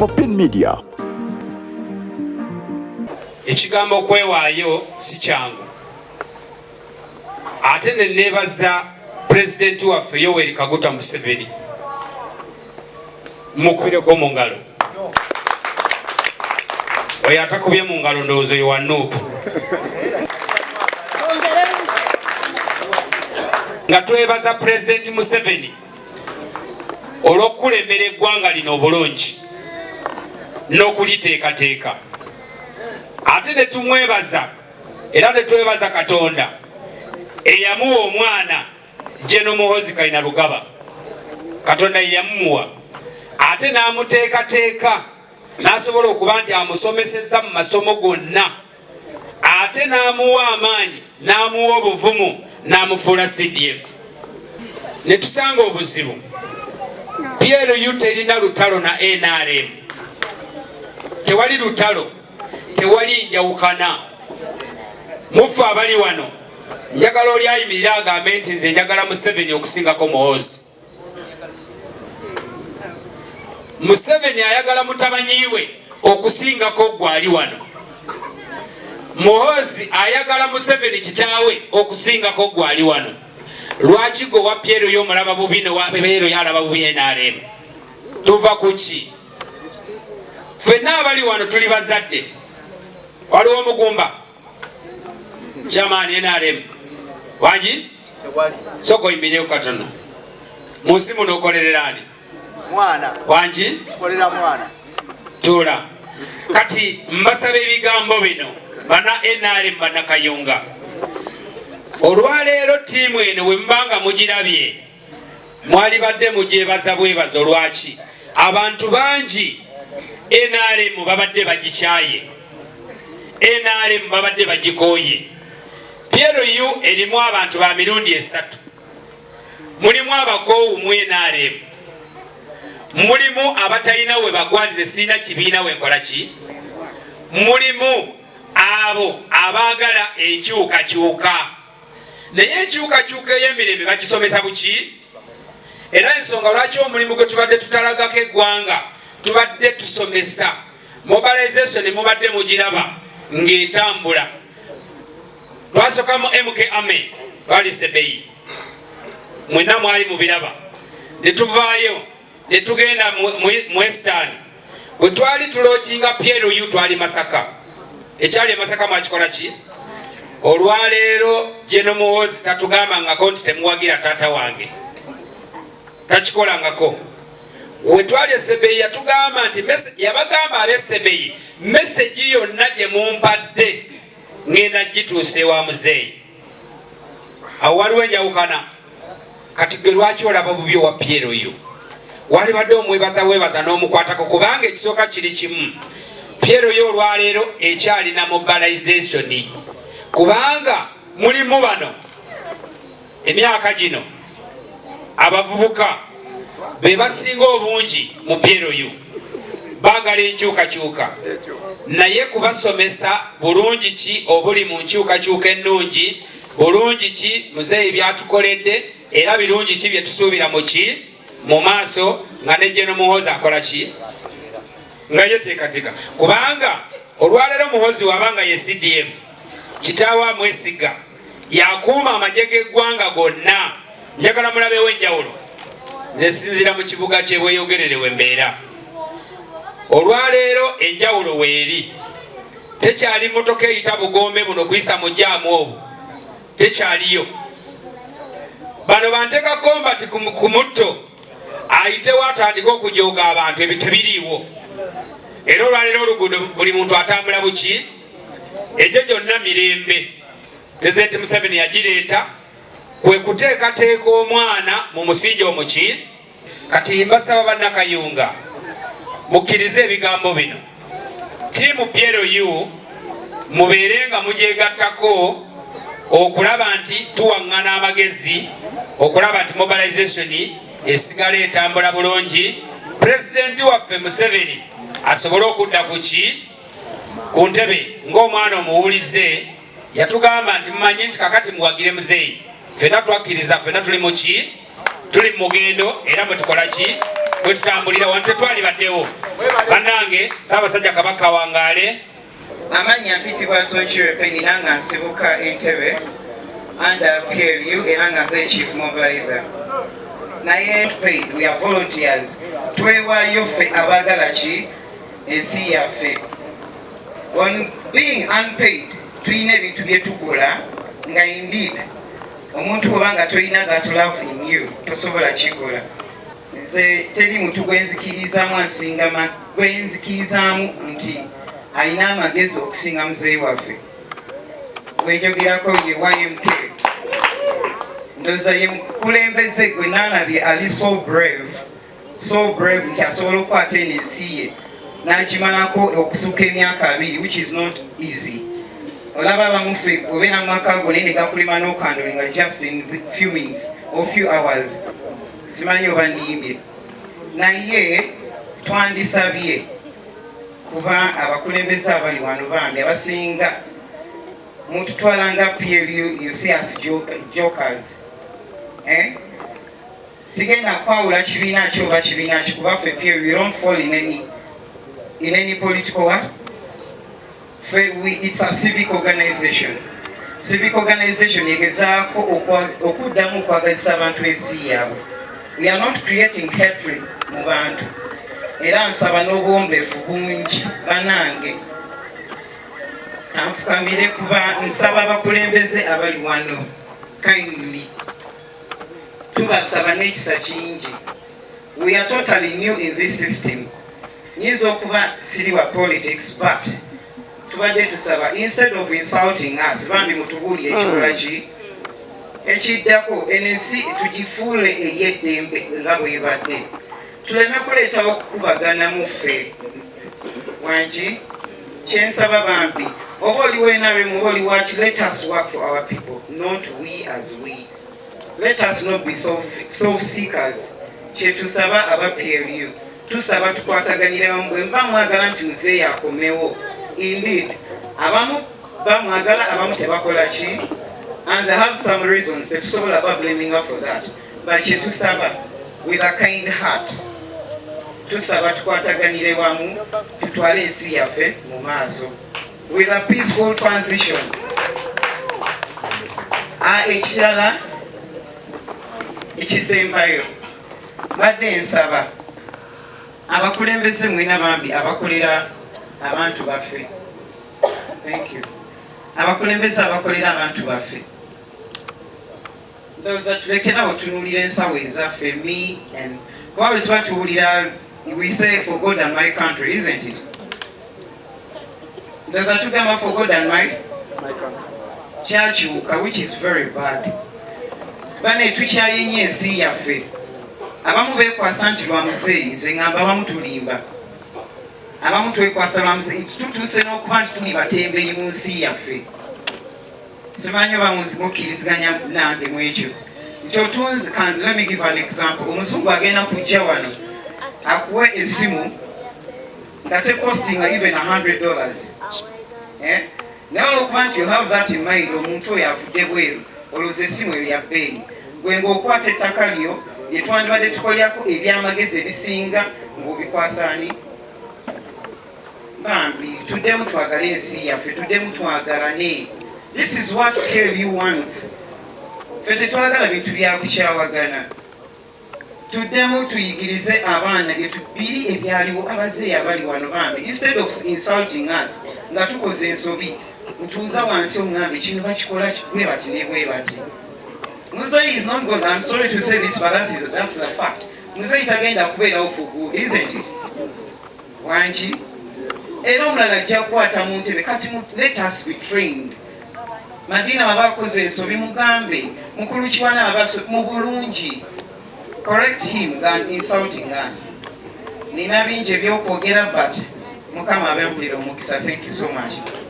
Popin Media. Ekigambo okwewaayo si kyangu. Ate ne neebaza Pulezidenti waffe Yoweri Kaguta Museveni mukubireko mu ngalo. Oyo atakubye mu ngalo ndowooza oyo wa Nuupu. Nga twebaza Pulezidenti Museveni olw'okulemera eggwanga lino obulungi n'okuliteekateeka. Ate ne tumwebaza era ne twebaza Katonda eyamuwa omwana General Muhoozi Kainerugaba. Katonda yamumuwa ate n'amuteekateeka n'asobola okuba nti amusomesezza mu masomo gonna, ate n'amuwa amaanyi n'amuwa obuvumu n'amufuula CDF. Ne tusanga obuzibu PLU terina lutalo na NRM. Tewali lutalo, tewali njawukana. Mufu abali wano njagala oli ayimirira agambe nti nze njagala Museveni okusingako Muhoozi. Museveni ayagala mutabanyiwe okusingako gwali wano. Muhoozi ayagala Museveni kitaawe okusingako gwali wano. Lwaki gwe wa Pierre y'omulaba bubi ne wa Pierre y'alaba bubi NRM? Tuva kuki? Ffenna abali wano tuli bazadde. Waliwo omugumba Chairman NRM wangi soko imireyo katono munsi muno okolerera ani mwana wangi kolera mwana tula kati mbasaba ebigambo bino bana NRM bana Kayunga. Olwaleero tiimu eno we mbanga mugirabye mwali badde mugyebaza bwebaza olwaki abantu bangi NRM babadde bagikyaye, NRM babadde bagikooye. PLU erimu abantu ba mirundi esatu. Mulimu abakoowu mu NRM, mulimu abatalina we bagwandize sina kibiina we nkola ki, mulimu abo abaagala enkyukakyuka. Naye enkyukakyuka ey'emirembe bagisomesa buki? Era ensonga lwaki omulimu gwe tubadde tutalagako eggwanga tubadde tusomesa mobilization mubadde mugiraba ng'etambula. Twasooka mu MK Army bali Sebeyi, mwenna mwali mubiraba. Ne tuvaayo ne tugenda mu Western. Bwe twali tulookinga PLU twali Masaka. Ekyali e Masaka mwakikola ki? Olwaleero General Muhoozi tatugambangako nti temuwagira taata wange, takikolangako. We twali e Sebeyi yatugamba nti yabagamba ab'e Sebeyi meseji yonna gye mumpadde ngenda gituuse ewa muzeeyi. Awo waliwo enjawukana. Kati gwe lwaki olaba bubi wa PLU? Wali badde omwebaza n'omukwatako kubanga ekisooka kiri kimu. PLU olwaleero ekyalina mobilization kubanga mulimu bano emyaka gino abavubuka be basinga obungi mu PLU baagala enkyukakyuka, naye kubasomesa bulungi ki obuli mu nkyukakyuka ennungi, bulungi ki muzeeyi byatukoledde era birungi ki bye tusuubira mu maaso nga ne General Muhoozi akola ki nga yeteekateeka. Kubanga olwaleero Muhoozi wabanga ye CDF kitaawe amwesiga yakuuma amagye g'eggwanga gonna. Njagala mulabewo enjawulo. Nze sinzira mu kibuga kye bweyogererewe embeera. Olwaleero enjawulo weeri. Tekyali motoka eyita Bugombe buno kuyisa mu jaamu obwo, tekyaliyo. Bano banteeka kombati ku mutto ayitewo atandika okujooga abantu, ebyo tebiriiwo. Era olwaleero oluguudo buli muntu atambula buki? Egyo gyonna mirembe. Pulezidenti Museveni yagireeta kwe kuteekateeka omwana mu musingi omuki. Kati mbasaba bannakayunga mukkirize ebigambo bino. Tiimu PLU mubeere nga mugyegattako okulaba nti tuwaŋŋana amagezi, okulaba nti mobilization esigala etambula bulungi. Pulezidenti waffe Museveni asobole okudda ku ntebe ng'omwana omuwulize. Yatugamba nti mumanyi nti kakati muwagire muzeeyi. Ffenna twakkiriza, ffenna tuli mu ki? Tuli mu mugendo era mwe tukola ki? bwe tutambulira wano tetwali baddewo bannange Ssaabasajja Kabaka wangaale. Amanya mpitibwa Tonchire Penny nanga nsibuka Entebbe under PLU era nga nze chief mobilizer. Naye paid, we are volunteers. Twewaayo ffe abaagala ki ensi yaffe. On being unpaid, tulina ebintu bye tukola nga indeed omuntu oba nga tolina that love in you tosobola kikola. Nze teri muntu gwenzikirizamu ansinga gwenzikirizamu nti alina amagezi okusinga muzeeyi waffe. Wenjogerako ye YMK. Ndoza ye mukulembeze gwe naalabye ali so brave nti asobola okukwata eno ensi ye n'agimalako okusuka emyaka 2, which is not easy. Olaba abamuffe obeera mu maka go naye ne gakulema n'okandolinga just in few minutes or few hours. Simanyi oba ndimbye. Naye twandisabye kuba abakulembeze abali wano bambi abasinga mututwalanga PLU, you see us jokers. Sigenda kwawula kibiina ki oba kibiina ki kuba ffe PLU, you don't fall in any political what? It's a civic organization. Civic organization egezaako okuddamu okwagazisa abantu ensi yaabwe. We are not creating hatred mu bantu. Era nsaba n'obwombeefu bungi banange. Kanfukamire kuba nsaba abakulembeze abali wano kindly. Tubasaba n'ekisa kingi. We are totally new in this system. Nyinza okuba siri wa politics, but tubadde tusaba instead of insulting us bambi mutubuulire ekikola ki ekiddako ensi tugifuule ey'eddembe nga bwebadde. Tuleme kuleetawo okukubagana mu ffe. Wangi kyensaba bambi oba oli NRM oba oli waki, let us work for our people, not we as we. Let us not be self-seekers. Kyetusaba aba PLU tusaba tukwataganire wamu bwe mba mwagala nti muzeeyi akomewo. Indeed, abamu bamwagala abamu tebakola ki, and they have some reasons tetusobola ba blaming her for that. But kyetusaba with a kind heart tusaba tukwataganire wamu tutwale ensi yaffe mu maaso with a peaceful transition. Ekirala ekisembayo badde nsaba abakulembeze mwina bambi abakolera abantu baffe. Thank you. Abakulembeze abakolera abantu baffe. Ndowooza tulekerawo tunuulira ensawo ezaffe me and kuba bwe tuba tuwulira we say for God and my country, isn't it? Ndowooza tugamba for God and my country. Kyakyuka, which is very bad. Bane tukyayenye ensi yaffe. Abamu beekwasa nti lwa muzeeyi, nze ngamba abamu tulimba. Abamu twekwasa lwa muzeeyi, tutuuse n'okuba nti tuli batembeeyi mu nsi yaffe. Simanyi oba mukkiriziganya nange mu ekyo. Nti otunzi, let me give an example. Omuzungu agenda kujja wano akuwe essimu nga tekostinga even $100. Naye olwokuba nti you have that in mind, omuntu oyo avudde bweru, olowooza essimu eyo ya bbeeyi. Gwe ng'okwata ettaka lyo lye twandibadde tukolyako ebyamagezi ebisinga ng'obikwasani. Bambi tuddemu twagala ensi yaffe, tuddemu twagalane. This is what PLU wants. Ffe tetwagala bintu byakukyawagana. Tuddemu tuyigirize abaana biri ebyaliwo abazeeyi abali wano bambi. Instead of insulting us nga tukoze ensobi ntuuza wansi omugambe kino bakikola bwe bati ne bwe bati. Muzeeyi is not good. I'm sorry to say this, but that's the fact. Muzeeyi tagenda kubeerawo for good, isn't it? Wangi era omulala ajja kukwata mu ntebe kati let us be trained. Madina babakoze ensobi mugambe mukulu kiwana mu bulungi. Correct him than insulting us. Nina bingi ebyokwogera but Mukama abemubeera omukisa. Thank you so much.